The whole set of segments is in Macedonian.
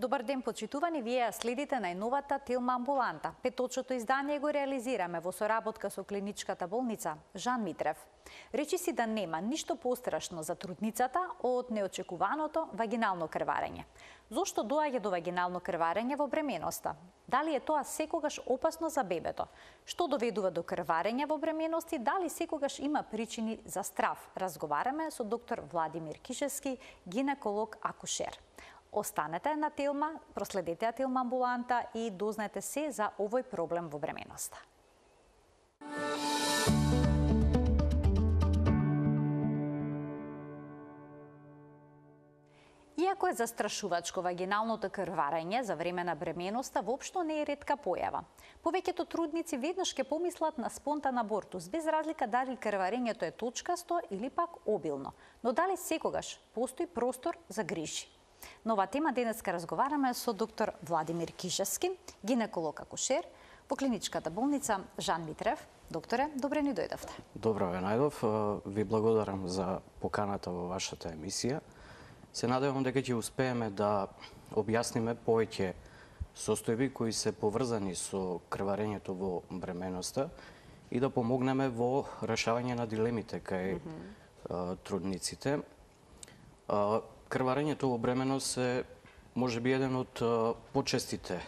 Добар ден, почитувани, вие следите најновата Телма амбуланта. Петочното издание го реализираме во соработка со клиничката болница Жан Митрев. Речи си да нема ништо пострашно за трудницата од неочекуваното вагинално крварење. Зошто доаѓа до вагинално крварење во бременоста? Дали е тоа секогаш опасно за бебето? Што доведува до крварење во бременост и дали секогаш има причини за страв? Разговараме со доктор Владимир Кишевски, гинеколог акушер. Останете на Телма, проследете ја Телма амбуланта и дознаете се за овој проблем во бременоста. Иако е застрашувачко вагиналното крварење за време на бременоста, воопшто не е ретка појава. Повеќето трудници веднаш ќе помислат на спонтан абортус, без разлика дали крварењето е точкасто или пак обилно. Но дали секогаш постои простор за грижи? На оваа тема денеска разговараме со доктор Владимир Кишевски, гинеколог акушер во клиничката болница Жан Митрев. Докторе, добре ни дојдовте. Добро ве најдов. Ви благодарам за поканата во вашата емисија. Се надевам дека ќе успееме да објасниме повеќе состојби кои се поврзани со крварењето во бременоста и да помогнеме во решавање на дилемите кај трудниците. Крварењето во бременост е можеби еден од почестите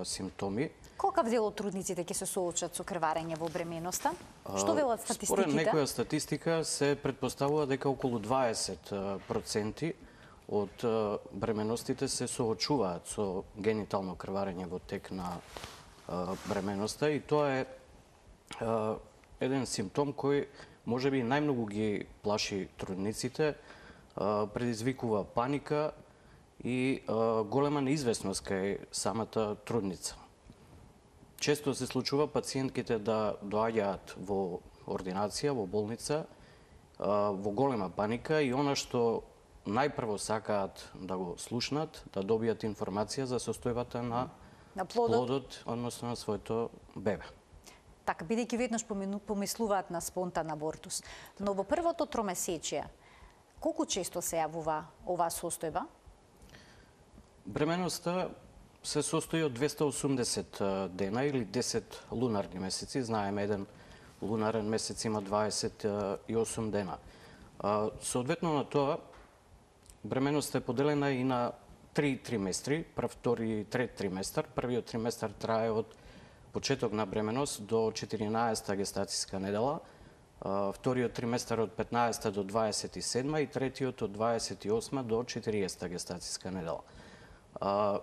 симптоми. Колкав дел од трудниците ќе се соочат со крварење во бременоста? Што велат статистиките? Според некоја статистика се предпоставува дека околу 20% од бременостите се соочуваат со генитално крварење во тек на бременоста и тоа е еден симптом кој можеби најмногу ги плаши трудниците, предизвикува паника и голема неизвестност кај самата трудница. Често се случува пациентките да доаѓаат во ординација, во болница, во голема паника и она што најпрво сакаат да го слушнат, да добијат информација за состојбата на плодот, односно на своето бебе. Така, бидејќи веднаш помислуваат на спонтан абортус. Но во првото тромесечие, колку често се јавува оваа состојба? Бременоста се состои од 280 дена или 10 лунарни месеци. Знаеме, еден лунарен месец има 28 дена. Соодветно на тоа, бременоста е поделена и на 3 триместри, прв, втори и трет триместар. Првиот триместар трае од почеток на бременост до 14-та гестацијска недела, вториот триместар од 15-та до 27-та и третиот од 28-та до 40-та гестацијска недела.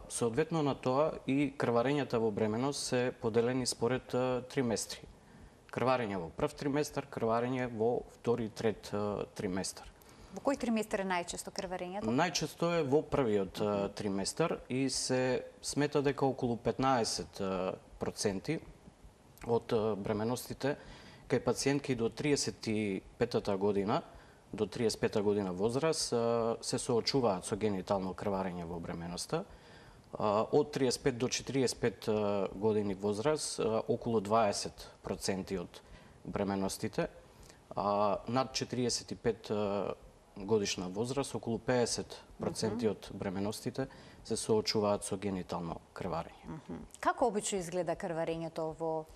Соодветно на тоа и крварењата во бременост се поделени според триместри. Крварење во прв триместар, крварење во втори и трет триместар. Во кој триместар е најчесто крварењето? Најчесто е во првиот триместар и се смета дека околу 15% од бременостите кај пациентки до 35-та година, до 35-та година возраст, се соочуваат со генитално крварење во бременоста. Од 35 до 45 години возраст, околу 20% од бременостите, над 45 годишна возраст, околу 50% од бременостите се соочуваат со генитално крварење. Како обично изгледа крварењето во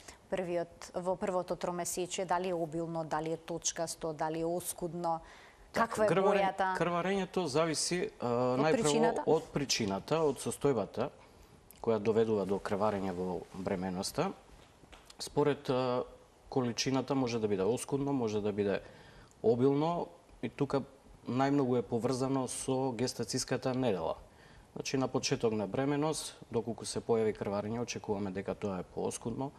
првото тромесечие? Дали е обилно, дали е точкасто, дали е оскудно? Каква е бојата? Крварењето зависи најпрво од причината, од состојбата која доведува до крварење во бременоста. Според количината може да биде оскудно, може да биде обилно и тука најмногу е поврзано со гестацијската недела. Значи, на почеток на бременост, доколку се појави крварење, очекуваме дека тоа е пооскудно.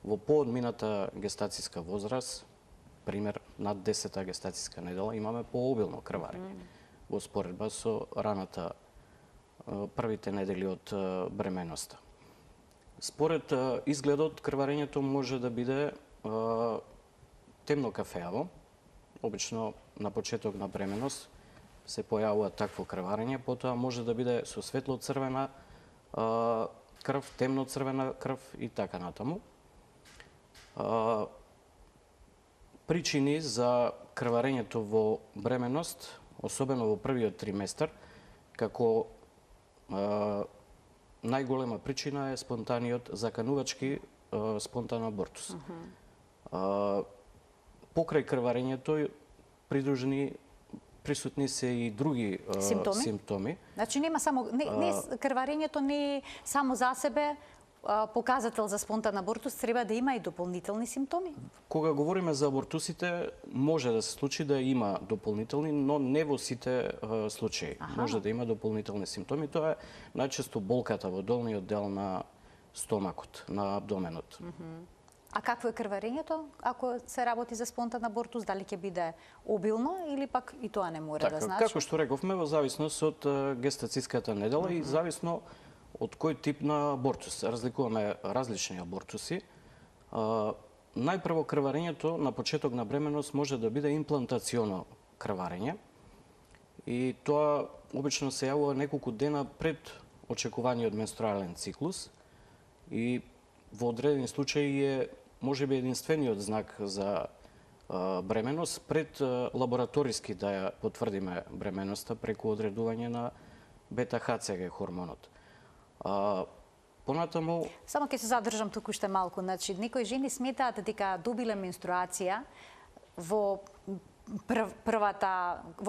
Во поодмината гестацијска возраст, пример над 10-та гестацијска недела, имаме пообилно крварење во споредба со раната првите недели од бременоста. Според изгледот, крварењето може да биде темно кафеаво. Обично на почеток на бременост се појавува такво крварење, потоа може да биде со светло црвена крв, темно црвена крв и така натаму. Причини за крварењето во бременност, особено во првиот триместар, како најголема причина е спонтаниот заканувачки спонтан абортус. Покрај крварењето присутни се и други симптоми. Значи нема само крварењето не е само за себе показател за спонтан абортус, треба да има и дополнителни симптоми? Кога говориме за абортусите, може да се случи да има дополнителни, но не во сите случаи. Може да има дополнителни симптоми. Тоа е најчесто болката во долниот дел на стомакот, на абдоменот. А какво е крварењето ако се работи за спонтан абортус? Дали ќе биде обилно или пак и тоа не мора да значи? Како што рековме, во зависност од гестациската недела и зависно од кој тип на абортус. Разликуваме различни абортуси. Најпрво крварењето на почеток на бременост може да биде имплантационо крварење и тоа обично се јавува неколку дена пред очекуваниот менструален циклус и во одредени случаи е можеби единствениот знак за бременост пред лабораториски да ја потврдиме бременоста преку одредување на бета-ХЦГ хормонот. Понатаму... Само ќе се задржам туку уште малку. Значи, некои жени сметаат дека добиле менструација во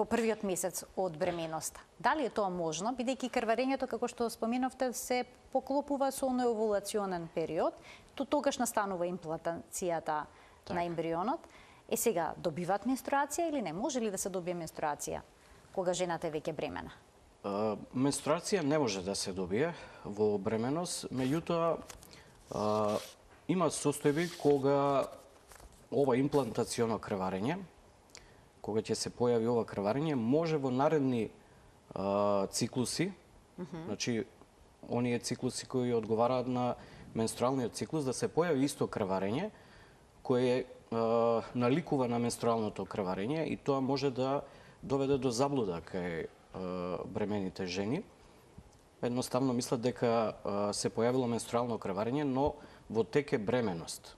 првиот месец од бременоста. Дали е тоа можно, бидејќи крварењето, како што споменавте, се поклопува со оној овулационен период, тогаш настанува имплантацијата на ембрионот. Сега, добиваат менструација или не? Може ли да се добие менструација кога жената е веќе бремена? Менструација не може да се добие во бременост, меѓутоа има состојби кога ова имплантационо крварење, кога ќе се појави ова крварење, може во наредни циклуси, значи оние циклуси кои одговараат на менструалниот циклус, да се појави исто крварење кое наликува на менструалното крварење и тоа може да доведе до заблуда кај бремените жени. Едноставно мислат дека се појавило менструално крварење, но во тек е бременост.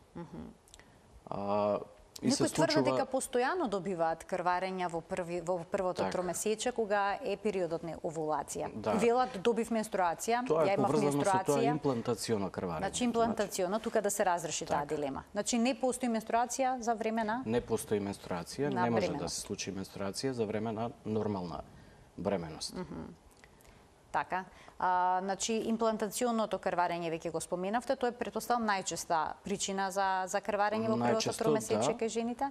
Некои тврдат дека постојано добиваат крварења во првото тромесече кога е периодот на овулација. Велат добив менструација, ја имав менструација. Тоа е имплантационо крварење. Значи имплантационо, тука да се разреши таа дилема. Значи не постои менструација за време на... Не постои менструација, не може да се случи менструација за време на нормална бременост. Така. Значи, имплантационото крварење веќе го споменавте, тоа е претпоставам најчеста причина за крварење во првото тромесечие кај жените?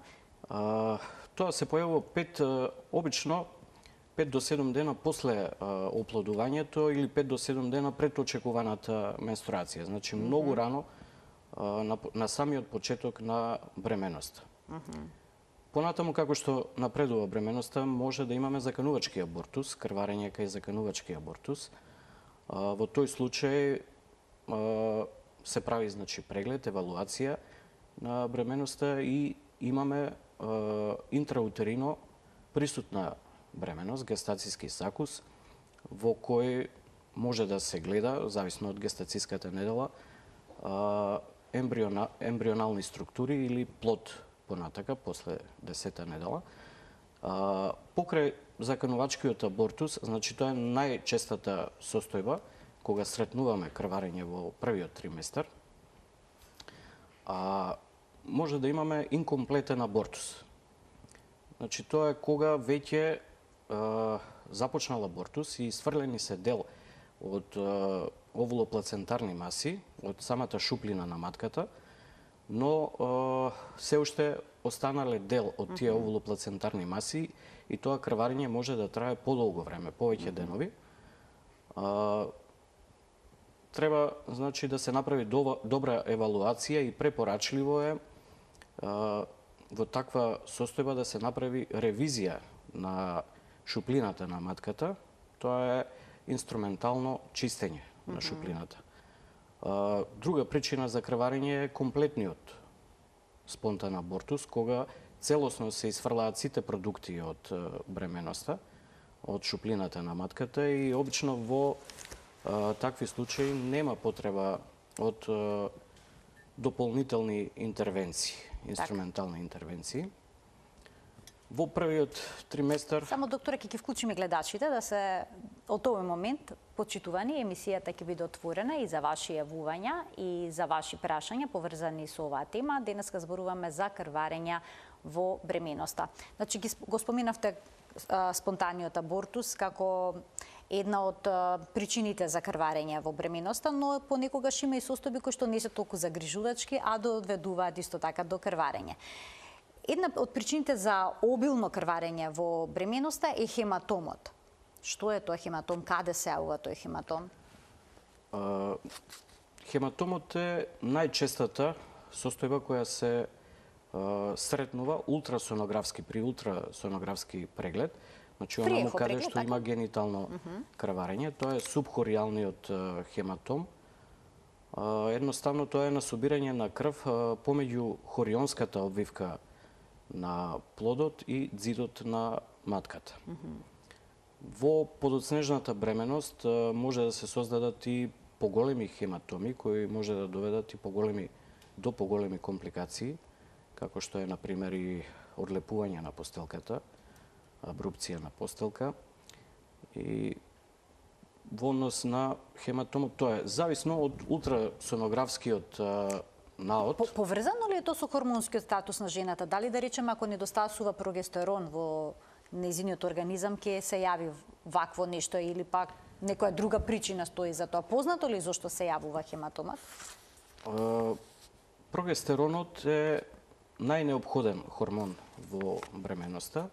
Тоа се појавува обично 5 до 7 дена после оплодувањето или 5 до 7 дена пред очекуваната менструација. Значи, многу рано на самиот почеток на бременоста. Понатаму, како што напредува бременоста, може да имаме заканувачки абортус, крварење кај заканувачки абортус. Во тој случај се прави преглед, евалуација на бременоста и имаме интраутерино присутна бременост, гестацијски сакус, во кој може да се гледа, зависно од гестацијската недела, ембрионални структури или плод понатака, после 10-та недела. Покрај заканувачкиот абортус, значи тоа е најчестата состојба кога сретнуваме крварење во првиот триместар. Може да имаме инкомплетен абортус. Значи тоа е кога веќе започнал абортус и сврлени се дел од овулоплацентарни маси, од самата шуплина на матката, но се уште останале дел од тие овулоплацентарни маси и тоа крварење може да трае подолго време, повеќе денови. Треба, значи, да се направи добра евалуација и препорачливо е во таква состојба да се направи ревизија на шуплината на матката. Тоа е инструментално чистење на шуплината. Друга причина за крварење е комплетниот спонтан абортус, кога целосно се изфрлаат сите продукти од бременоста, од шуплината на матката и обично во такви случаи нема потреба од дополнителни интервенции, инструментални интервенции. Во првиот триместар... Само, докторе, ќе вклучиме гледачите да се од овој момент, почитувани, емисијата ќе биде отворена и за ваши јавувања и за ваши прашања поврзани со оваа тема. Денеска зборуваме за крварења во бременоста. Значи, го споминавте спонтаниот абортус како една од причините за крварење во бременоста, но понекогаш има и состојби кои што не се толку загрижувачки, а доведуваат исто така до крварење. Една од причините за обилно крварење во бременоста е хематомот. Што е тоа хематом? Каде се јавува тој хематом? Хематомот е најчестата состојба која се сретнува при ултрасонографски преглед. Значи, онаму каде што има генитално крварење, тоа е субхориалниот хематом. Едноставно тоа е насобирање на крв помеѓу хорионската обвивка на плодот и ѕидот на матката. Во подоцнежната бременост може да се создадат и поголеми хематоми кои може да доведат и до поголеми компликации, како што е, например, и одлепување на постелката, абрупција на постелка. И во однос на хематомот, тоа е зависно од ултрасонографскиот наод. Поврзано ли е тоа со хормонскиот статус на жената? Дали, да речеме, ако недостасува прогестерон во нејзиниот организам, ќе се јави вакво нешто или пак некоја друга причина стои за тоа? Познато ли зошто се јавува хематомат? Прогестеронот е најнеопходен хормон во бременоста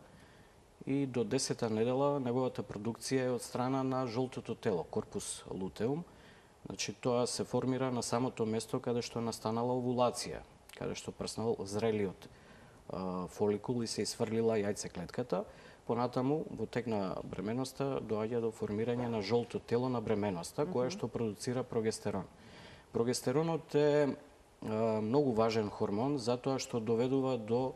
и до 10-та недела неговата продукција е од страна на жолтото тело, корпус лутеум. Значи, тоа се формира на самото место каде што настанала овулација, каде што прснал зрелиот фоликул и се исфрлила јајцеклетката. Понатаму, во тек на бременоста, доаѓа до формирање на жолто тело на бременоста, кое што продуцира прогестерон. Прогестеронот е многу важен хормон, затоа што доведува до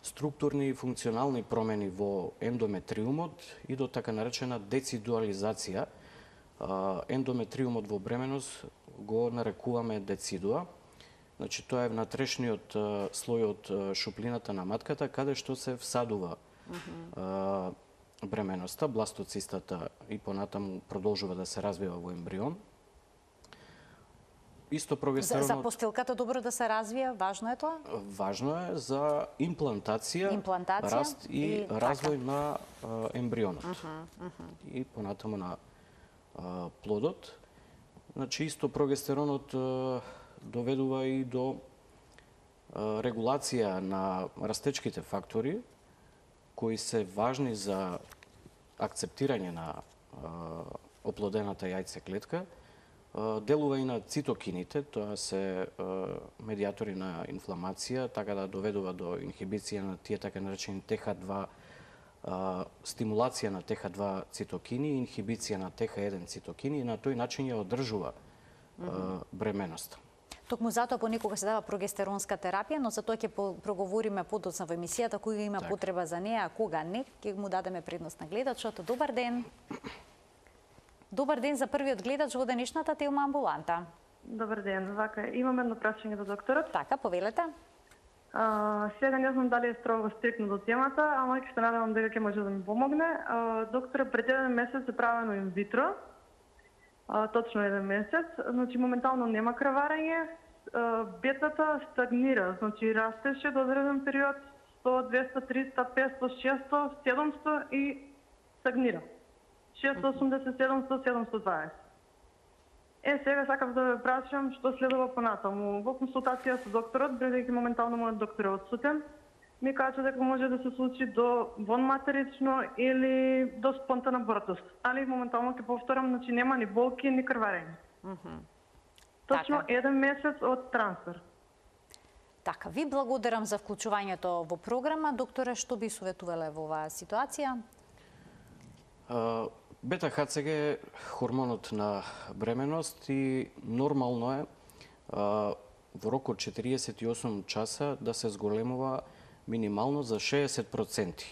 структурни и функционални промени во ендометриумот и до така наречена децидуализација. Ендометриумот во бременост го нарекуваме децидуа. Значи, тоа е внатрешниот слој од шуплината на матката, каде што се всадува бременоста, бластоцистата и понатаму продолжува да се развива во ембрион. Исто прогестеронот... За постелката добро да се развија, важно е тоа? Важно е за имплантација, раст и развој на ембрионот. И понатаму на плодот. Значи, исто прогестеронот доведува и до регулација на растечките фактори, кои се важни за акцептирање на оплодената јајцеклетка. Делува и на цитокините, тоа се медиатори на инфламација, така да доведува до инхибиција на тие така наречени ТХ2, стимулација на ТХ2 цитокини, инхибиција на ТХ1 цитокини и на тој начин ја одржува бременоста. Токму затоа понекога се дава прогестеронска терапија, но за тоа ќе проговориме подоцна во емисијата, кога има потреба за неа, а кога не, ќе му дадеме предност на гледачот. Добар ден. Добар ден за првиот гледач во денешната Телма амбуланта. Добар ден. Вака, имам едно прашање до докторот. Така, повелете. Сега не знам дали е строго стрикно до темата, ама ќе се надевам дека ќе може да ми помогне. Доктора, пред еден месец е правено инвитро. Точно еден месец. Значи, моментално нема крварење. Бетата стагнира. Значи, растеше до одреден период 100, 200, 300, 500, 600, 700 и стагнира. 680, 700, 720. Сега сакав да ве прашам што следува понатаму. Во консултација со докторот, бидејќи моментално мојот доктор е отсутен, ми кажа дека може да се случи до вонматерично или до спонтан абортус. Али моментално ќе повторам, значи нема ни болки, ни крварење. Точно еден месец од трансфер. Така, ви благодарам за вклучувањето во програма. Докторе, што би советувале во оваа ситуација? Бета-ХЦГ е хормонот на бременост и нормално е во рок од 48 часа да се зголемува минимално за 60%.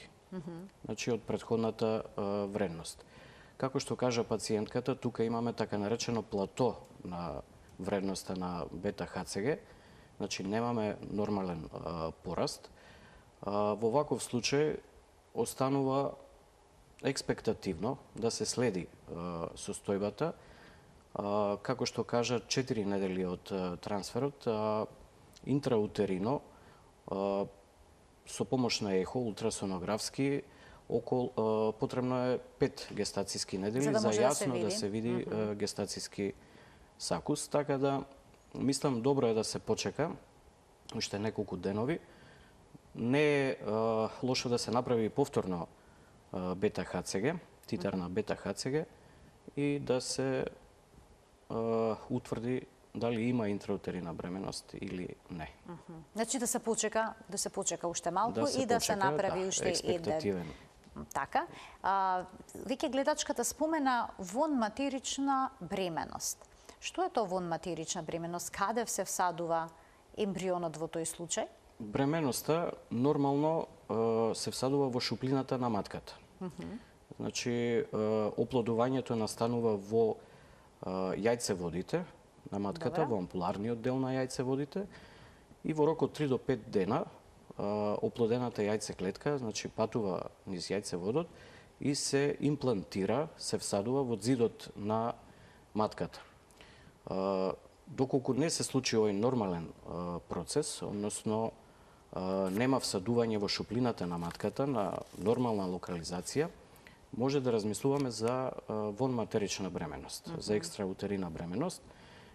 Значи од претходната вредност. Како што кажа пациентката, тука имаме така наречено плато на вредноста на бета-ХЦГ, значи немаме нормален пораст. Во ваков случај останува експектативно да се следи состојбата. Како што кажа, 4 недели од трансферот, интраутерино, со помош на ехо, ултрасонографски, потребно е 5 гестацијски недели за јасно да се види гестацијски сакус, така да мислам добро е да се почека уште неколку денови. Не е лошо да се направи повторно бета-ХЦГ, титар на бета-ХЦГ и да се утврди дали има интраутерина бременост или не. Значи да се почека уште малку и да се направи уште еден. Така. Веќе гледачката спомена вонматерична бременост. Што е тоа вонматерична бременост? Каде се всадува ембрионот во тој случај? Бременоста нормално се всадува во шуплината на матката. Значи, оплодувањето настанува во јајцеводите на матката, во ампуларниот дел на јајцеводите и во рок од 3 до 5 дена оплодената јајцеклетка, значи патува низ јајцеводот и се имплантира, се всадува во зидот на матката. Доколку не се случи овој нормален процес, односно нема всадување во шуплината на матката на нормална локализација, може да размислуваме за вонматерична бременост, за екстраутерина бременост.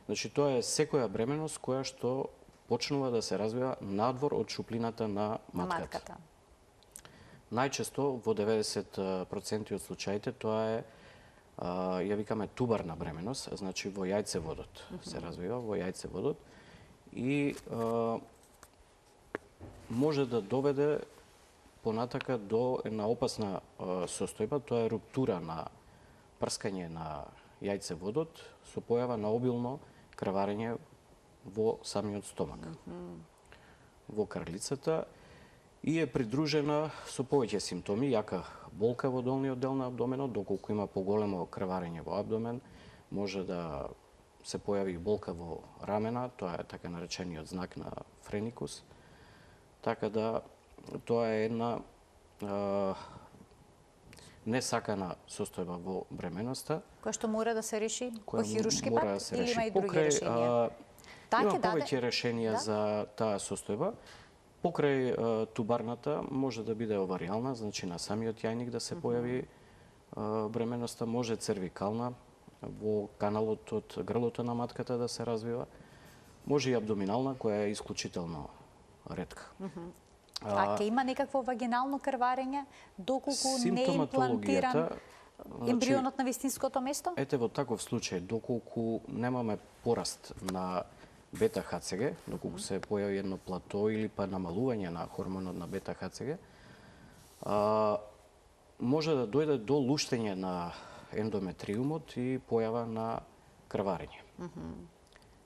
Значи, тоа е секоја бременост која што почнува да се развива надвор од шуплината на матката. Најчесто, во 90% од случаите, тоа е, ја викаме, тубарна бременост, значи во јајцеводот се развива, во јајцеводот и може да доведе понатака до една опасна состојба, тоа е руптура на прскање на јајцеводот со појава на обилно крварење во самиот стомак, во крлицата и е придружена со повеќе симптоми, јака болка во долниот дел на абдоменот, доколку има поголемо крварење во абдомен, може да се појави болка во рамена, тоа е така наречениот знак на френикус. Така да тоа е една несакана состојба во бременоста. Која што мора да се реши по хируршки пат да или има и други решенија? Има повеќе решенија за таа состојба. Покрај тубарната може да биде оваријална, значи на самиот јајник да се појави бременоста, може цервикална, во каналот од грлото на матката да се развива, може и абдоминална, која е исклучително ретка. А ќе има некакво вагинално крварење доколку не е имплантиран ембрионот на вистинското место? Ете, во таков случај, доколку немаме пораст на бета-ХЦГ, доколку се појави едно плато или па намалување на хормонот на бета-ХЦГ, може да дојде до луштење на ендометриумот и појава на крварење.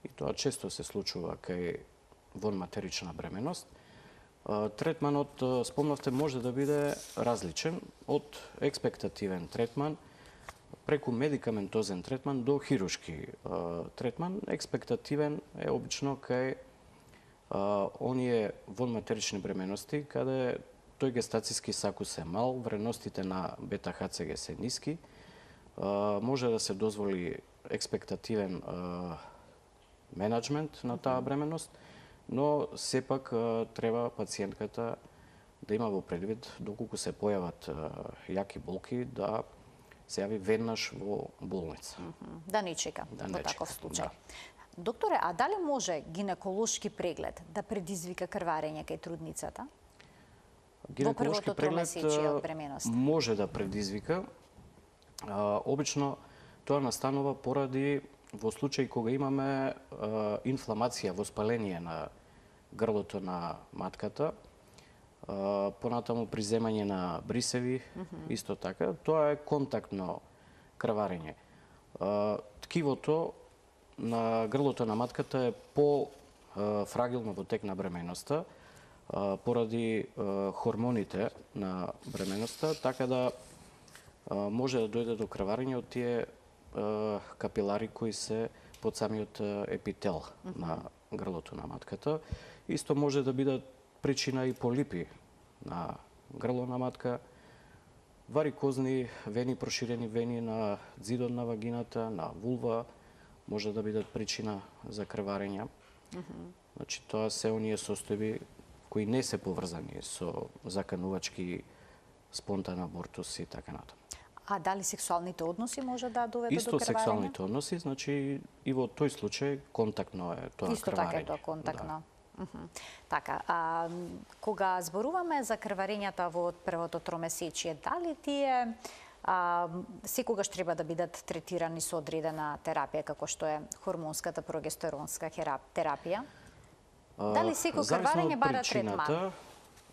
И тоа често се случува кај вонматерична бременост. Третманот, спомнавте, може да биде различен од експектативен третман преку медикаментозен третман до хируршки третман. Експектативен е обично кај оние вонматерични бременности каде тој гестацијски сакус е мал, вредностите на бета-ХЦГ се ниски, може да се дозволи експектативен менеджмент на таа бременност, но сепак треба пациентката да има во предвид доколку се појават јаки болки да се јави веднаш во болница. Да не чека во таков случај. Докторе, а дали може гинеколошки преглед да предизвика крварење кај трудницата? Гинеколошки преглед може да предизвика. Обично тоа настанува поради во случај кога имаме инфламација, воспаление на грлото на матката, понатаму приземање на брисеви, исто така, тоа е контактно крварење. Ткивото на грлото на матката е по-фрагилно во тек на бременоста, поради хормоните на бременоста, така да може да дојде до крварење од тие капилари кои се под самиот епител на грлото на матката. Исто може да бидат причина и полипи на грло на матка, варикозни вени, проширени вени на ѕидот на вагината, на вулва, може да бидат причина за крварења. Значи, тоа се оние состојби кои не се поврзани со заканувачки спонтан абортус и така натаму. А дали сексуалните односи може да доведат Исто до крварење? Исто сексуалните односи, значи и во тој случај контактно е тоа крварење. Исто така е тоа контактно. Да. Така, кога зборуваме за крварењата во првото тромесечие, дали тие секогаш треба да бидат третирани со одредена терапија, како што е хормонската прогестеронска терапија? Дали секој крварење бара третман?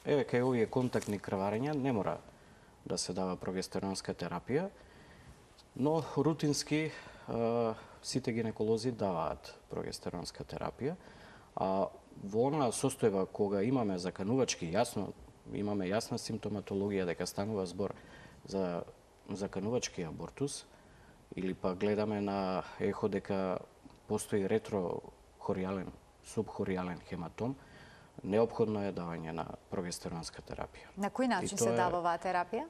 Еве, кај овие контактни крварења не мора да се дава прогестеронска терапија, но рутински сите гинеколози даваат прогестеронска терапија, а во онаа состојба кога имаме заканувачки имаме јасна симптоматологија дека станува збор за заканувачки абортус, или па гледаме на ехо дека постои ретрохориален, субхориален хематом, неопходно е давање на прогестеронска терапија. На кој начин се дава оваа терапија?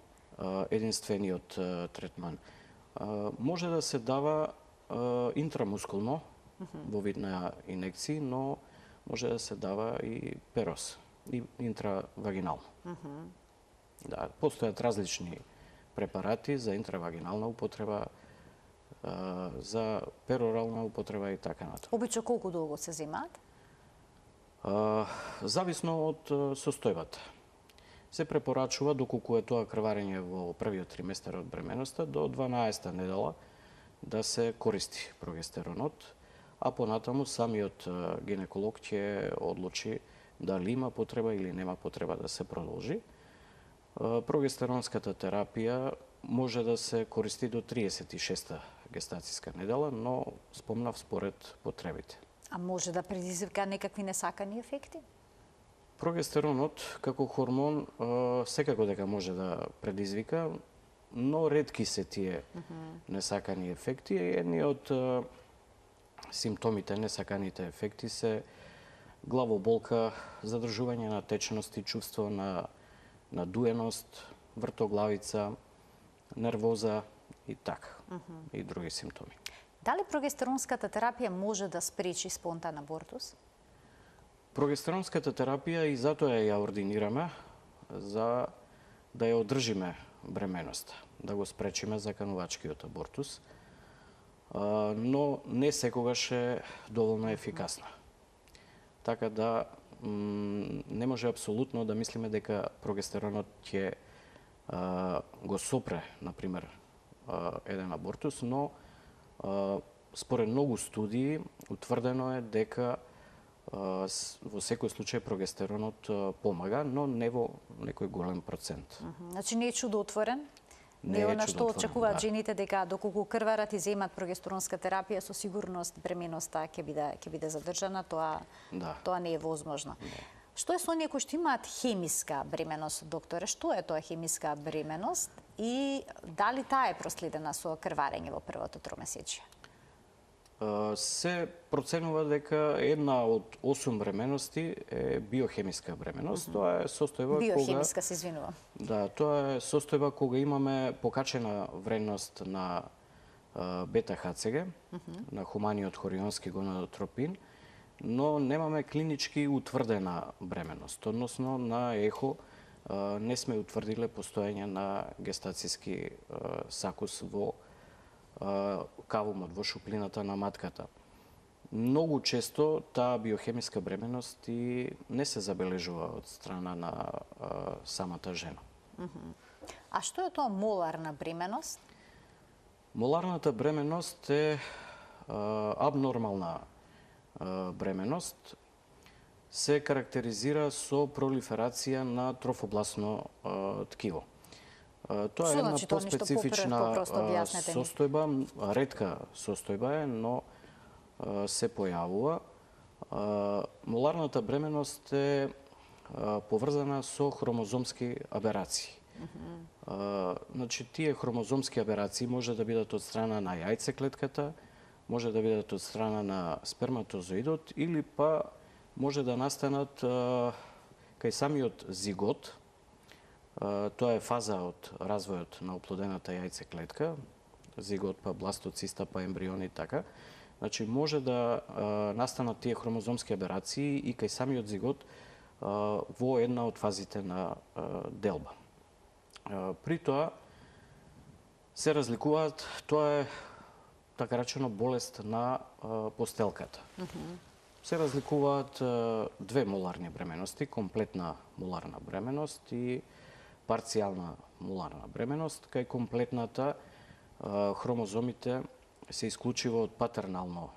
Единствениот третман. Може да се дава интрамускулно во вид на инекции, но може да се дава и перос, и интравагинално. Да, постојат различни препарати за интравагинална употреба, за перорална употреба и така натаму. Обично колку долго се земаат? Зависно од состојбата. Се препорачува доколку е тоа крварење во првиот триместер од бременоста до 12-та недела да се користи прогестеронот, а понатаму самиот гинеколог ќе одлучи дали има потреба или нема потреба да се продолжи. Прогестеронската терапија може да се користи до 36-та гестацијска недела, но спомнав според потребите. А може да предизвика некакви несакани ефекти? Прогестеронот како хормон секако дека може да предизвика, но ретки се тие несакани ефекти. Едни од симптомите, несаканите ефекти се главоболка, задржување на течност и чувство на надуеност, вртоглавица, нервоза и така, и други симптоми. Дали прогестеронската терапија може да спречи спонтан абортус? Прогестеронската терапија и затоа ја ординираме за да ја одржиме бременоста, да го спречиме заканувачкиот абортус, но не секогаш е доволно ефикасна. Така да не може апсолутно да мислиме дека прогестеронот ќе го сопре, например, еден абортус, но според многу студии утврдено е дека во секој случај прогестеронот помага, но не во некој голем процент. Значи не е чудотворен? Не е она што очекуваат жените дека доколку крварат и земат прогестеронска терапија, со сигурност бременоста ќе биде задржана, тоа не е возможно. Што е со оние кои што имаат хемиска бременост, докторе? Што е тоа хемиска бременост и дали таа е проследена со крварење во првото тромесечие? Се проценува дека една од 8 бременности е биохемиска бременост. Тоа е состојба биохемиска, се извинувам. Да, тоа е состојба кога имаме покачена вредност на бета-ХЦГ, на хуманиот хорионски гонадотропин, но немаме клинички утврдена бременност, односно на ехо не сме утврдиле постоење на гестацијски сакус во кавумот, во шуплината на матката. Многу често таа биохемиска бременност и не се забележува од страна на самата жена. А што е тоа моларна бременост? Моларната бременност е абнормална бременност. Се карактеризира со пролиферација на трофобласно ткиво. Тоа е една поспецифична состојба, ретка состојба е, но се појавува. Моларната бременност е поврзана со хромозомски аберации. Значи, тие хромозомски аберации може да бидат од страна на јајцеклетката, може да бидат од страна на сперматозоидот или па може да настанат кај самиот зигот, Тоа е фаза од развојот на оплодената јајцеклетка, зигот па бластоциста па ембрион и така. Значи може да настанат тие хромозомски аберации и кај самиот зигот во една од фазите на делба. При тоа се разликуваат, тоа е така речено болест на постелката. Се разликуваат две моларни бременности, комплетна моларна бременост и парцијална моларна бременост. Кај комплетната хромозомите се исклучиво од патернално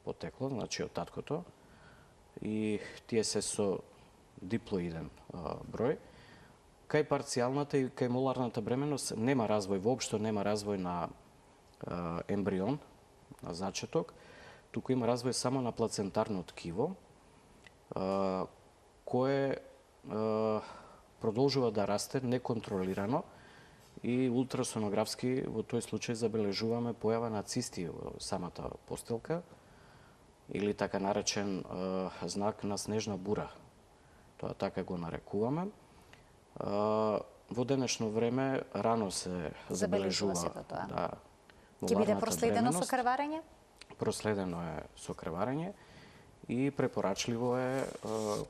потекло, значи од таткото, и тие се со диплоиден број. Кај парцијалната и кај моларната бременост нема развој, воопшто нема развој на ембрион, на зачеток, туку има развој само на плацентарно ткиво, кое продолжува да расте неконтролирано и ултрасонографски во тој случај забележуваме појава на цисти во самата постелка или така наречен знак на снежна бура. Тоа така го нарекуваме. Во денешно време рано се забележува да, ќе биде проследено со крварење? Проследено е со крварење и препорачливо е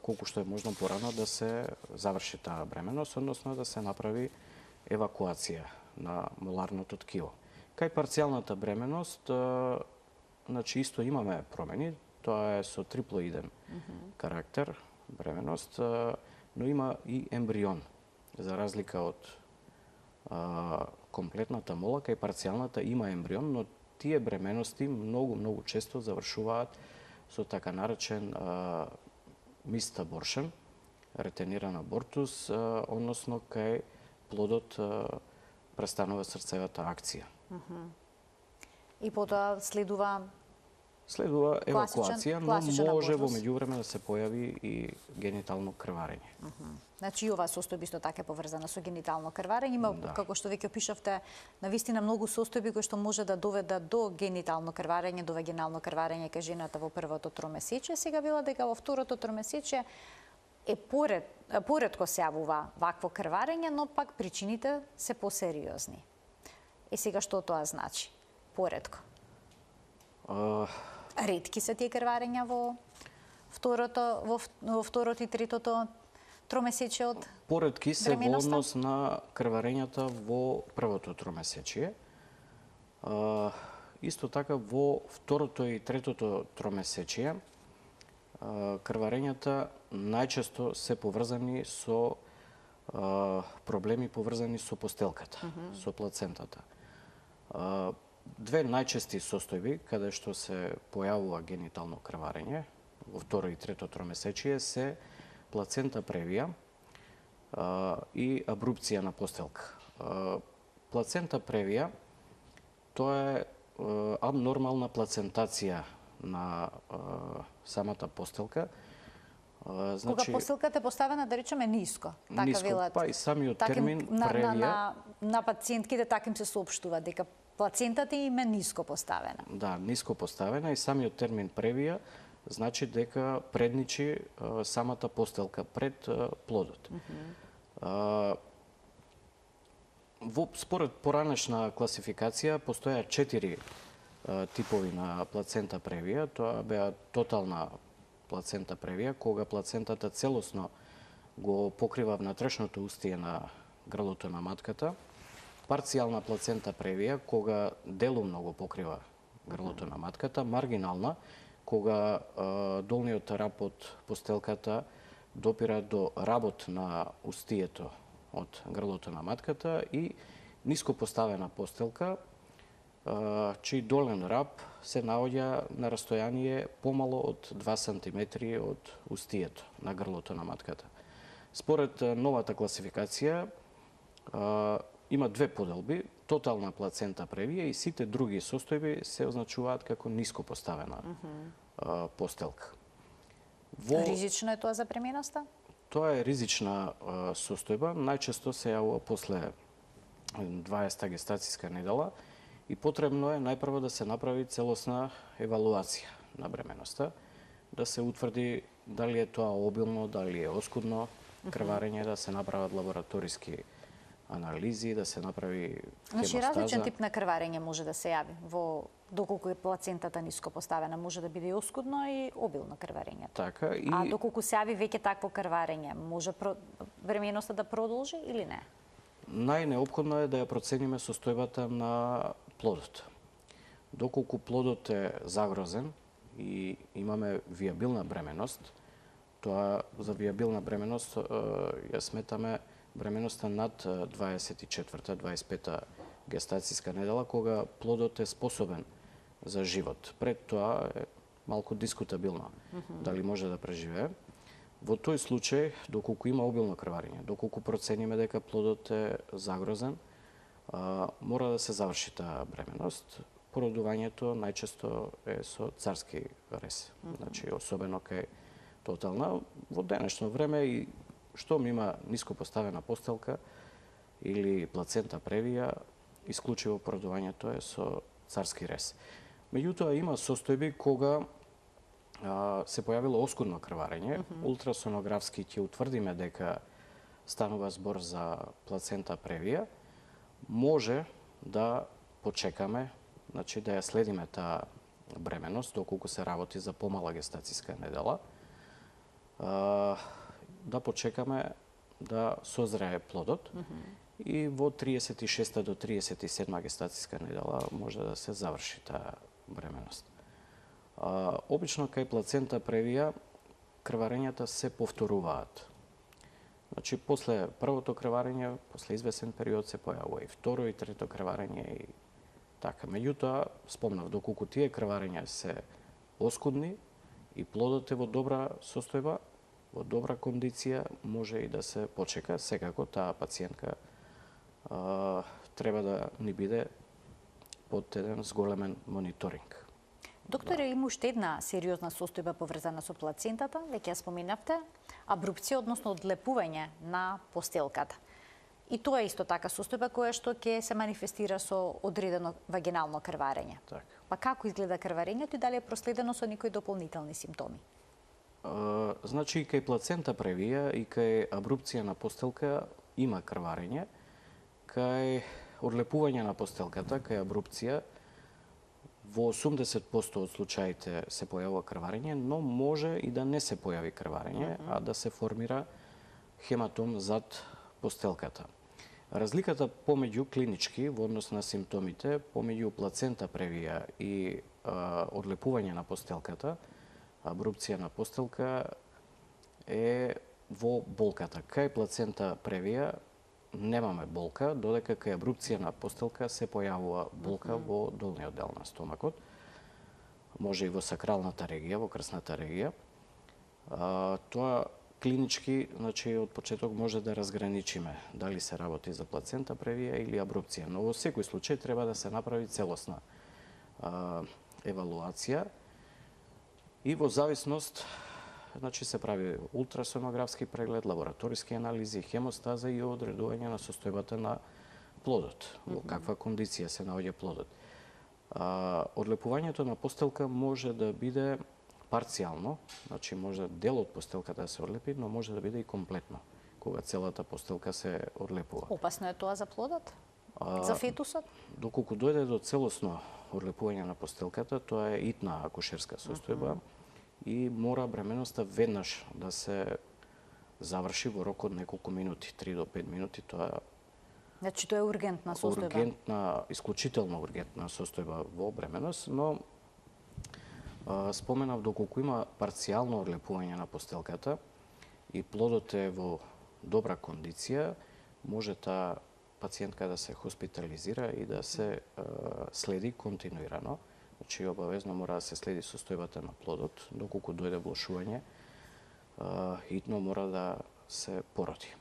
колку што е можно порано да се заврши таа бременост, односно да се направи евакуација на моларното ткиво. Кај парцијалната бременост, значи исто имаме промени, тоа е со триплоиден карактер бременост, но има и ембрион. За разлика од комплетната мола, кај парцијалната има ембрион, но тие бременности многу често завршуваат со така наречен мист аборшен, ретениран абортус, односно кај плодот престанува срцевата акција. И потоа следува евакуација, но може во меѓувреме да се појави и генитално крварење. Значи и ова состојба исто така е поврзана со генитално крварење. Има, како што веќе опишавте, навистина многу состојби кои што може да доведат до генитално крварење, до вагинално крварење кај жената во првото тромесечие. Сега вела дека во второто тромесечие поретко се јавува вакво крварење, но пак причините се посериозни. И сега што тоа значи? Поретко. Ретки се тие крварења во второто и третото тромесечие од бременоста? Поретки се во однос на крварењата во првото тромесечие. Исто така во второто и третото тромесечие крварењата најчесто се поврзани со проблеми поврзани со постелката, со плацентата. Две најчести состојби каде што се појавува генитално крварење во второ и трето тромесечие се плацента превија и абрупција на постелка. Плацента превија тоа е абнормална плацентација на самата постелка. Значи, кога постелката е поставена, да речеме, ниско. Така ниско, велат. па и самиот термин превија... На пациентките така им се соопштува, дека плацентата им е ниско поставена. Да, ниско поставена и самиот термин превија значи дека предничи самата постелка пред плодот. Според поранешна класификација постоја 4 типови на плацента превија. Тоа беа тотална плацента превија, кога плацентата целосно го покрива внатрешното устие на грлото на матката. Парцијална плацента превија, кога делумно го покрива грлото на матката. Маргинална, кога долниот раб од постелката допира до работ на устието од грлото на матката, и ниско поставена постелка, чиј долен раб се наоѓа на растојание помало од 2 сантиметри од устието на грлото на матката. Според новата класификација има две поделби: тотална плацента превија и сите други состојби се означуваат како ниско поставена постелка. Ризично е тоа за бременоста? Тоа е ризична состојба, најчесто се јавува после 20-та гестацијска недела и потребно е најпрво да се направи целосна евалуација на бременоста, да се утврди дали е тоа обилно, дали е оскудно крварење, да се направат лабораториски анализи, да се направи Значи хемостаза. различен тип на крварење може да се јави доколку е плацентата ниско поставена, може да биде и оскудно и обилно крварење. Така и А доколку се јави веќе такво крварење, може временоста да продолжи или не? Најнеопходно е да ја процениме состојбата на плодот. Доколку плодот е загрозен и имаме виабилна бременост, тоа за виабилна бременост ја сметаме бременоста над 24-25 гестацијска недела, кога плодот е способен за живот. Пред тоа е малку дискутабилно дали може да преживее. Во тој случај, доколку има обилно крварење, доколку процениме дека плодот е загрозен, мора да се заврши таа бременост. Породувањето најчесто е со царски рез. Значи, особено кај тотална. Во денешно време и штом има ниско поставена постелка или плацента превија, исклучиво породувањето е со царски рез. Меѓутоа, има состојби кога се појавило оскудно крварење, ултрасонографски ќе утврдиме дека станува збор за плацента превија, може да почекаме, значи да ја следиме таа бременост, доколку се работи за помала гестацијска недела, да почекаме да созрее плодот и во 36 до 37 гестацијска недела може да се заврши таа бременост. Обично кај плацента превија крварењата се повторуваат. Значи, после првото крварење, после извесен период се појавува и второ и трето крварење и така. Меѓутоа, спомнав, доколку тие крварења се оскудни и плодот е во добра состојба, во добра кондиција, може и да се почека. Секако таа пациентка треба да ни биде под еден зголемен мониторинг. Докторе, има уште една сериозна состојба поврзана со плацентата, веќе ја споменавте, абрупција, односно одлепување на постелката. И тоа е исто така состојба која што ќе се манифестира со одредено вагинално крварење. Так. Па како изгледа крварењето и дали е проследено со некои дополнителни симптоми? Значи, и кај плацента превија и кај абрупција на постелка има крварење. Кај одлепување на постелката, кај абрупција, во 80% од случаите се појавува крварење, но може и да не се појави крварење, а да се формира хематом зад постелката. Разликата помеѓу клинички во однос на симптомите, помеѓу плацента превија и одлепување на постелката, абрупција на постелка, е во болката. Кај плацента превија немаме болка, додека кај абрупција на постелка се појавува болка во долниот дел на стомакот, може и во сакралната регија, во крсната регија. Тоа клинички, значи, од почеток може да разграничиме дали се работи за плацента превија или абрупција, но во секој случај треба да се направи целосна евалуација и во зависност, значи, се прави ултрасонографски преглед, лабораториски анализи, хемостаза и одредување на состојбата на плодот, во каква кондиција се наоѓа плодот. Одлепувањето на постелка може да биде парцијално, значи може дел од постелката да се одлепи, но може да биде и комплетно, кога целата постелка се одлепува. Опасно е тоа за плодот? За фетусот? Доколку дојде до целосно одлепување на постелката, тоа е итна акушерска состојба и мора бременоста веднаш да се заврши во рок од неколку минути, 3 до 5 минути. Тоа Значи, тоа е ургентна состојба? Ургентна, исклучително ургентна состојба во бременост, но споменав, доколку има парцијално одлепување на постелката и плодот е во добра кондиција, може таа пациентка да се хоспитализира и да се следи континуирано. Значи, обавезно мора да се следи состојбата на плодот, доколку дојде влошување, итно мора да се породи.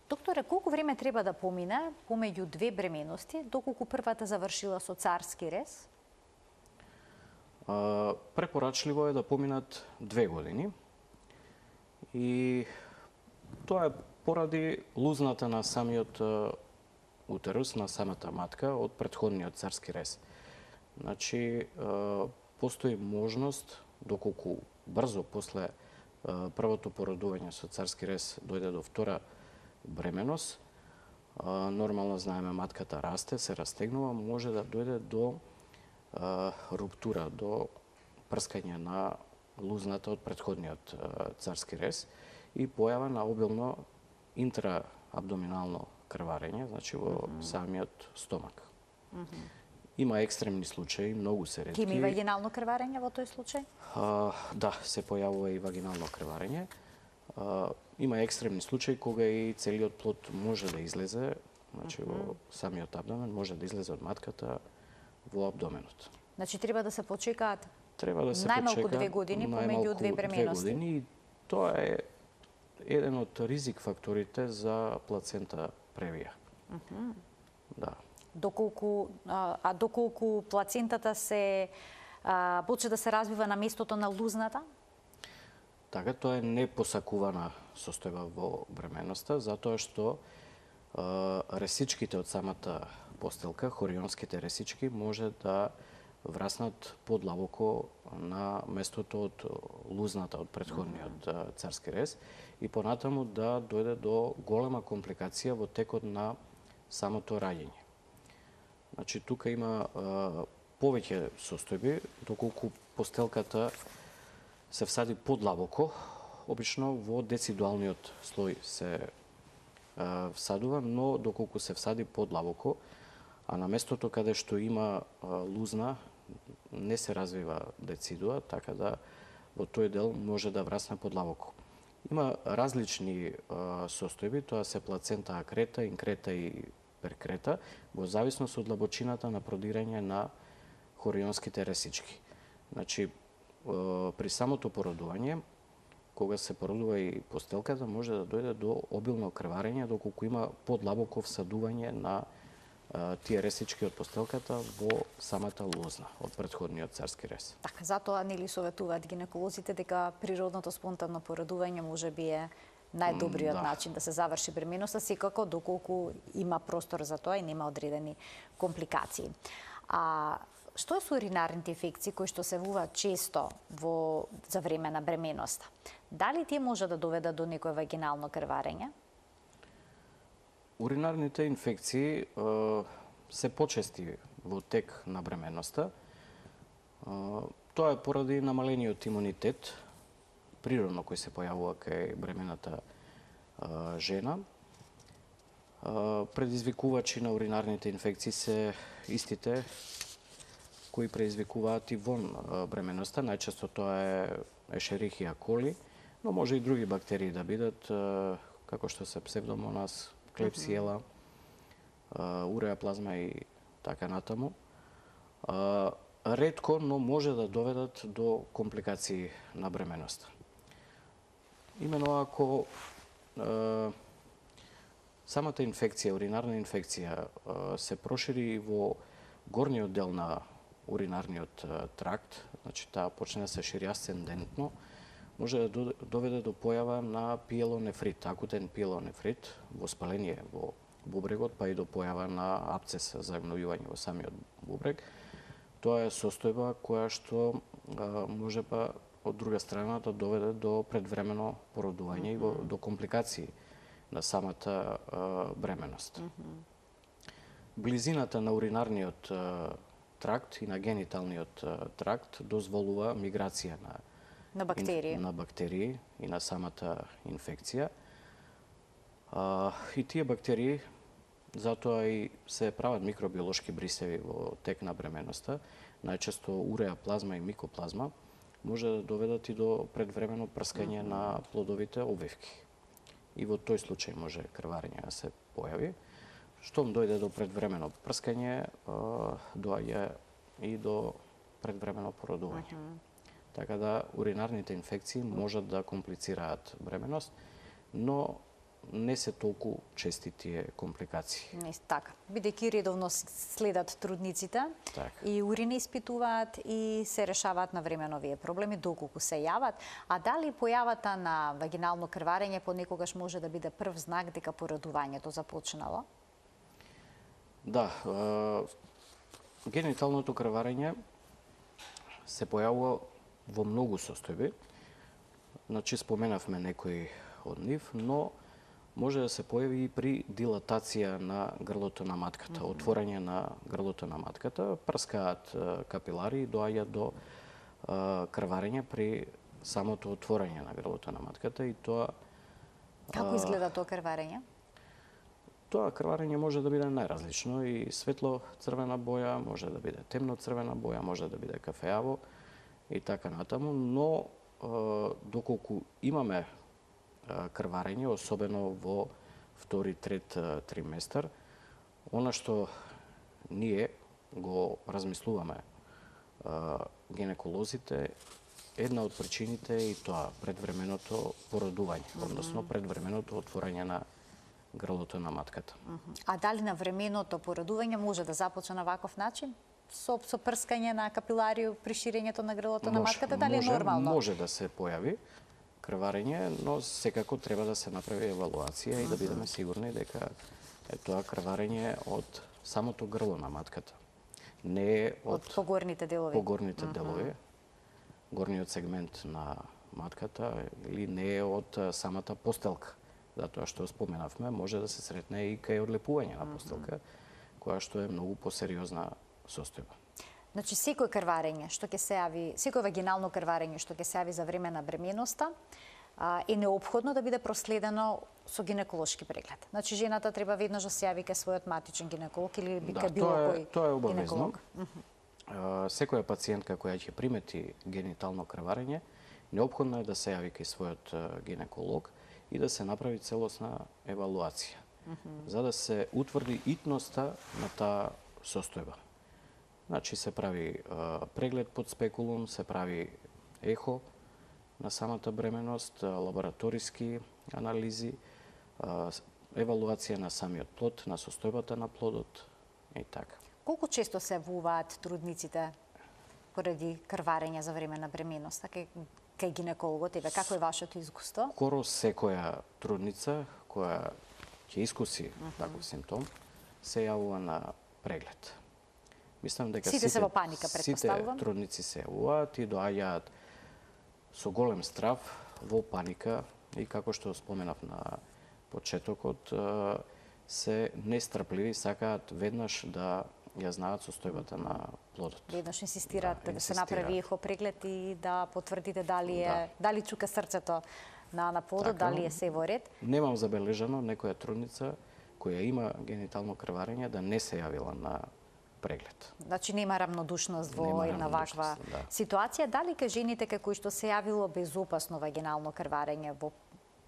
Докторе, колку време треба да помине помеѓу две бременности, доколку првата завршила со царски рез? Препорачливо е да поминат 2 години и тоа е поради лузната на самиот утерус, на самата матка од претходниот царски рез. Значи, постои можност, доколку брзо после првото породување со царски рез дојде до втора бременост, нормално знаеме матката расте, се растегнува, може да дојде до руптура, до прскање на лузната од претходниот царски рез и појава на обилно интраабдоминално крварење, значи во самиот стомак. Има екстремни случаи, многу се ретки. Има и вагинално крварење во тој случај? Да, се појавува и вагинално крварење. Има екстремни случаи кога и целиот плод може да излезе, значи во самиот абдомен може да излезе од матката во абдоменот. Значи треба да се почекаат Треба да се најмалку почека 2 години помеѓу две бременности. И тоа е еден од ризик факторите за плацента превија. Да. Доколку плацентата се почне да се развива на местото на лузната? Така, тоа е непосакувана состојба во бременноста, затоа што ресичките од самата постелка, хорионските ресички, може да враснат подлабоко на местото од лузната од претходниот царски рез и понатаму да дојде до голема компликација во текот на самото раѓање. Значи, тука има повеќе состојби, доколку постелката се всади подлабоко, обично во децидуалниот слој се всадува, но доколку се всади подлабоко, а на местото каде што има лузна не се развива децидуа, така да во тој дел може да врасне подлабоко. Има различни состојби, тоа се плацента акрета, инкрета и перкрета, во зависност од длабочината на продирање на хорионските ресички. Значи, при самото породување, кога се породува и постелката, може да дојде до обилно крварење, доколку има подлабоко всадување на тие ресички од постелката во самата лузна од претходниот царски рез. Така, затоа нели советуваат гинеколозите дека природното спонтанно породување можеби е најдобриот начин да се заврши бременоста, секако доколку има простор за тоа и нема одредени компликации. Што е со уринарните инфекции кои што се явуваат често за време на бременоста? Дали тие може да доведат до некое вагинално крварење? Уринарните инфекции се почести во тек на бременоста. Тоа е поради намалениот имунитет, природно кој се појавува кај бремената жена. Предизвикувачи на уринарните инфекции се истите кои предизвикуваат и вон бременоста. Најчесто тоа е Ешерихија коли, но може и други бактерии да бидат, како што се псевдомонас, клепсиела, уреаплазма и така натаму. Ретко, но може да доведат до компликации на бременоста. Имено ако самата инфекција, уринарна инфекција, се прошири во горниот дел на уринарниот тракт, значи таа почне да се шири асцендентно, може да доведе до појава на пиелонефрит, акутен пиелонефрит, воспаление во бубрегот, па и до појава на апцес за гнојување во самиот бубрег. Тоа е состојба која што може па од друга страна да доведе до предвремено породување и до компликации на самата бременост. Близината на уринарниот тракт и на гениталниот тракт дозволува миграција на бактерии и на самата инфекција. И тие бактерии затоа и се прават микробиолошки брисеви во тек на бременоста, најчесто уреаплазма и микоплазма, може да доведат и до предвремено прскање на плодовите обвивки. И во тој случај може крварење да се појави. Штом дојде до предвремено прскање, доаѓа и до предвремено породување. Така да уринарните инфекции можат да комплицираат бременост, но не се толку чести тие компликации. Не така. Бидејќи редовно следат трудниците и урини испитуваат и се решаваат на време овие проблеми доколку се јават, а дали појавата на вагинално крварење понекогаш може да биде прв знак дека породувањето започнало? Да, гениталното крварење се појавува во многу состојби. Значи, споменавме некои од нив, но може да се појави и при дилатација на грлото на матката, отворање на грлото на матката, прскаат капилари и доаѓа до крварење при самото отворање на грлото на матката и тоа... Како изгледа тоа крварење? Тоа крварење може да биде најразлично и светло-црвена боја, може да биде темно-црвена боја, може да биде кафеаво и така натаму, но доколку имаме крварење, особено во втори, трет триместар, она што ние го размислуваме гинеколозите, една од причините е и тоа предвременото породување, односно предвременото отворање на грлото на матката. А дали на временото породување може да започне на ваков начин? Со прскање на капилари при ширењето на грлото на матката, дали е нормално? Може да се појави крварење, но секако треба да се направи евалуација и да бидеме сигурни дека е тоа крварење од самото грло на матката. Не е од погорните делови. Погорните делови, горниот сегмент на матката, или не е од самата постелка. Затоа што споменавме, може да се сретне и кај одлепување на постелка, која што е многу посериозна состојба. Значи, секој крварење што ќе се јави, секој вагинално крварење што ќе се јави за време на бременоста, е неопходно да биде проследено со гинеколошки преглед. Значи, жената треба веднаш да се јави кај својот матичен гинеколог или кај било кој тоа е обавезно. гинеколог. Секоја пациентка која ќе примети генитално крварење, неопходно е да се јави кај својот гинеколог и да се направи целосна евалуација, за да се утврди итноста на таа состојба. Значи, се прави преглед под спекулум, се прави ехо на самата бременост, лабораториски анализи, евалуација на самиот плод, на состојбата на плодот и така. Колку често се јавуваат трудниците поради крварење за време на бременоста кај гинекологот? Како е вашето искуство? Скоро секоја трудница која ќе искуси таков симптом се јавува на преглед. Мислам дека сите се во паника, претпоставувам. Сите трудници се јавуваат и доаѓаат со голем страв, во паника и како што споменав на почетокот, се нестрпливи, сакаат веднаш да ја знаат состојбата на плодот. Веднаш инсистираат да се направи ехо преглед и да потврдите дали чука срцето на плодот, дали е се во ред. Немам забележано некоја трудница која има генитално крварење да не се јавила на преглед. Значи нема рамнодушност во една ваква ситуација. Дали кај жените кај кои што се јавило безопасно вагинално крварење во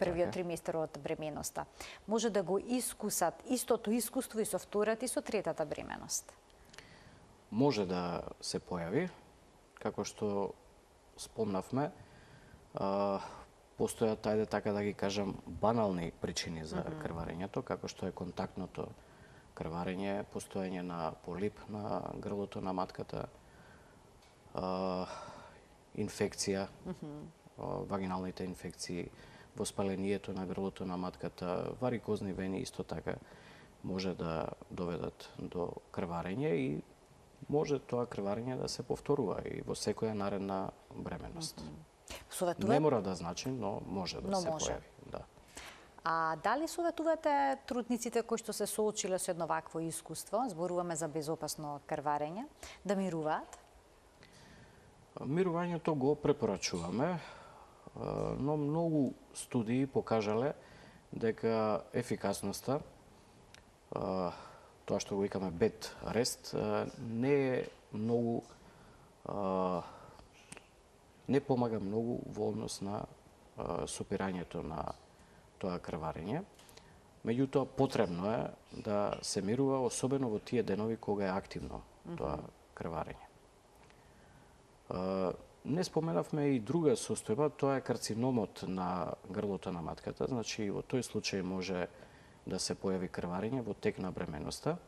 првиот триместар од бременоста, може да го искусат истото искуство и со втората и со третата бременост? Може да се појави, како што спомнавме, постојат, ајде така да ги кажам, банални причини за крварењето, како што е контактното крварење, постојање на полип на грлото на матката, инфекција, вагиналните инфекции, воспалението на грлото на матката, варикозни вени исто така може да доведат до крварење и може тоа крварење да се повторува и во секоја наредна бременост. Не мора да значи, но може да се појави. Да. А дали советувате трудниците кои што се соочиле со едно вакво искуство, зборуваме за безопасно крварење, да мируваат? Мирувањето го препорачуваме, но многу студии покажале дека ефикасноста, тоа што го викаме bed rest, не е многу, не помага многу во однос на сопирањето на тоа крварење. Меѓутоа, потребно е да се мирува, особено во тие денови кога е активно тоа крварење. Не споменавме и друга состојба, тоа е карциномот на грлото на матката. Значи, во тој случај може да се појави крварење во тек на бременоста.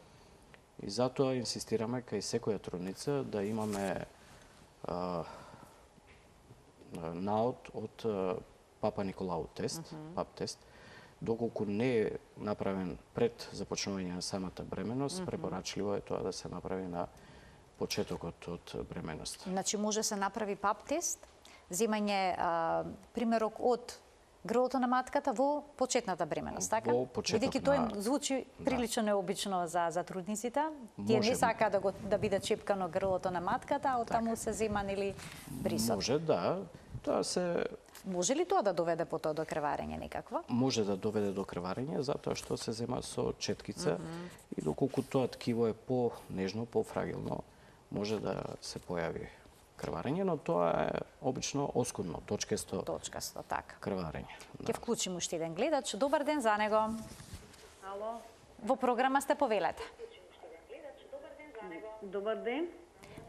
И затоа инсистираме кај секоја трудница да имаме наод од Папа Николау тест, ПАП тест. Доколку не е направен пред започнување на самата бременост, препорачливо е тоа да се направи на почетокот од бременоста. Значи може се направи ПАП тест земање примерок од грлото на матката во почетната бременост, така? Во почеток Бидејќи тоа им звучи прилично необично за трудниците. Тие не Може. сака да биде чепкано грлото на матката, а оттаму се зема нели брисот. Може, да. Тоа се Може ли тоа да доведе потоа до крварење некакво? може да доведе до крварење затоа што се зема со четкица и доколку тоа ткиво е по-нежно, по-фрагилно, може да се појави крварење, но тоа е обично оскудно, точкасто Точкасто, така. крварење. Ќе вклучим уште еден гледач. Добар ден за него. Ало, Во програма сте, повелете. добар ден.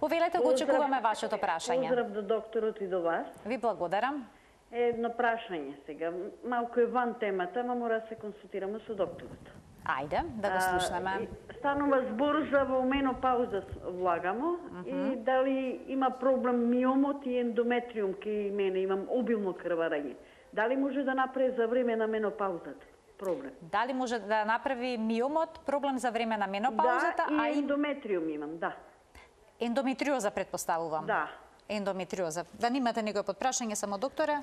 Повелете, го очекуваме вашето прашање. Поздрав до докторот и до вас. Ви благодарам. Едно прашање сега. Малку е ван темата, ама мора да се консултираме со докторот. Ајде, да го слушнеме. Станува збор за во менопауза влагамо и дали има проблем миомот и ендометриум кај мене, имам обилно крварење. Дали може да направи за време на менопаузата проблем? Дали може да направи миомот проблем за време на менопаузата, да, а и и ендометриум имам, да. ендометриоза предпоставувам? Да. Ендометриоза. Да немате некој подпрашање, само докторе?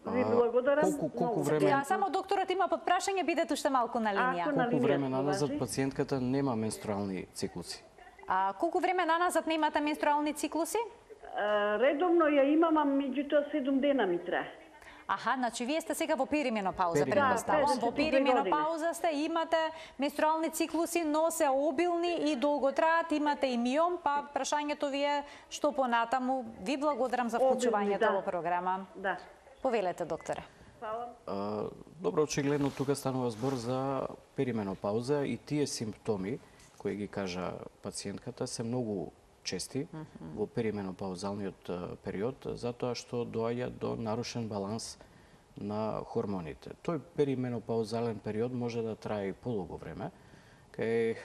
Ви благодарам. колку многу. време- Ја, само докторот има подпрашање, бидете уште малку на линија. Ако на Колку линијата време наназад важи? пациентката нема менструални циклуси? Колку време наназад немате менструални циклуси? Редовно ја имам, а меѓутоа 7 дена ми трае. Аха, значи вие сте сега во перименопауза, Перименопауза. предпоставам. Да, Во 52 перименопауза сте, имате менструални циклуси, но се обилни и долго траат, имате и миом, па прашањето ви е што понатаму. Ви благодарам за вклучувањето да. во програма. Да. Повелете, докторе. Фала. Добро, очигледно тука станува збор за перименопауза и тие симптоми кои ги кажа пациентката се многу чести во перименопаузалниот период, затоа што доаѓа до нарушен баланс на хормоните. Тој перименопаузален период може да трае и подолго време, кај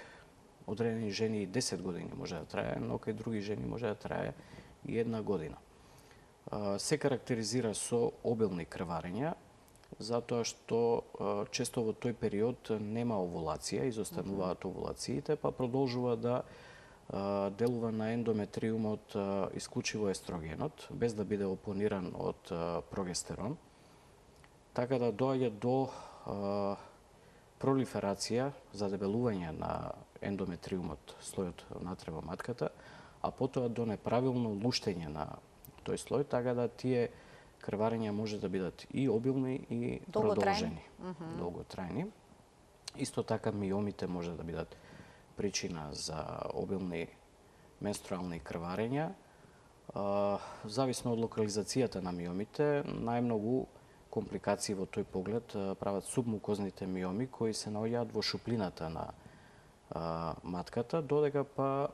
одредени жени и 10 години може да трае, но кај други жени може да трае и 1 година. Се карактеризира со обилни крварења, затоа што често во тој период нема овулација, изостануваат овулациите, па продолжува да делува на ендометриумот исклучиво естрогенот, без да биде опониран од прогестерон, така да доаѓа до пролиферација, задебелување на ендометриумот, слојот внатре во матката, а потоа до неправилно луштење на тој слој, така да тие крварења може да бидат и обилни и продолжени, долготрајни. Исто така миомите може да бидат причина за обилни менструални крварења. Зависно од локализацијата на миомите, најмногу компликации во тој поглед прават субмукозните миоми кои се наоѓаат во шуплината на матката, додека па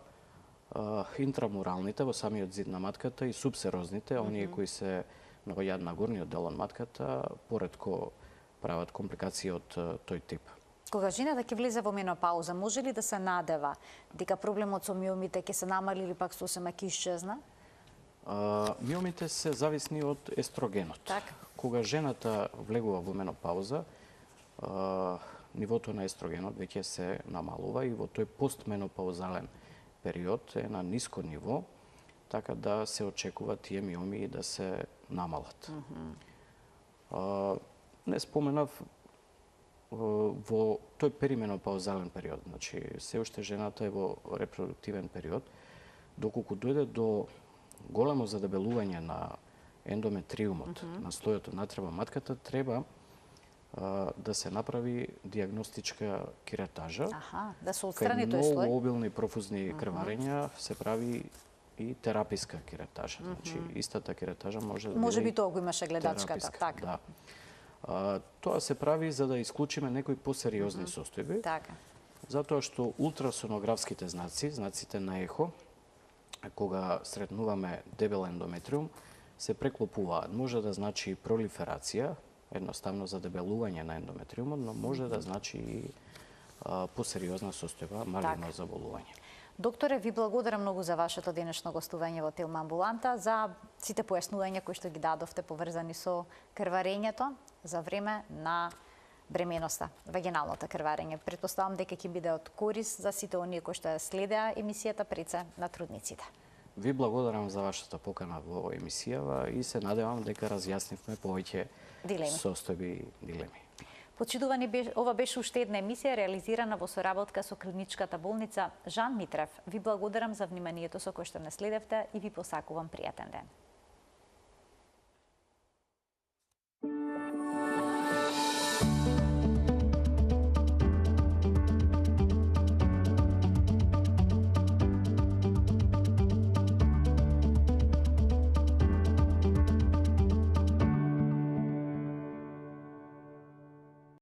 интрамуралните во самиот зид на матката и субсерозните, оние кои се наоѓаат на горниот дел од матката, поретко прават компликации од тој тип. Кога жената ќе влезе во менопауза, може ли да се надева дека проблемот со миомите ќе се намали или пак сосема ќе исчезна? Миомите се зависни од естрогенот. Така. Кога жената влегува во менопауза, нивото на естрогенот веќе се намалува и во тој постменопаузален период е на ниско ниво, така да се очекува тие миоми да се намалат. Не споменав во тој перименопаузален период, значи се уште жената е во репродуктивен период, доколку дојде до големо задебелување на ендометриумот, на слојот внатре во матката, треба да се направи диагностичка кератажа. Аха, да се отстрани Кај тој слој. многу обилни профузни крварења се прави и тераписка кератажа. Значи, истата кератажа може да Може биде би тоа го имаше гледачката, тераписка, така. Да. Тоа се прави за да исклучиме некои посериозни состојби, Така. затоа што ултрасонографските знаци, знаците на ехо, кога сретнуваме дебел ендометриум, се преклопуваат. Може да значи пролиферација, едноставно задебелување на ендометриумот, но може да значи и посериозна состојба, малигно заболување. Докторе, ви благодарам многу за вашето денешно гостување во Телма амбуланта, за сите појаснувања кои што ги дадовте поврзани со крварењето за време на бременоста, вагиналното крварење. Претпоставам дека ќе биде од корис за сите оние кои што ја следеа емисијата пред се на трудниците. Ви благодарам за вашата покана во емисијава и се надевам дека разјаснивме повеќе состојби и дилеми. Почитувани, ова беше уште една емисија реализирана во соработка со клиничката болница Жан Митрев. Ви благодарам за вниманието со кое што не следевте и ви посакувам пријатен ден.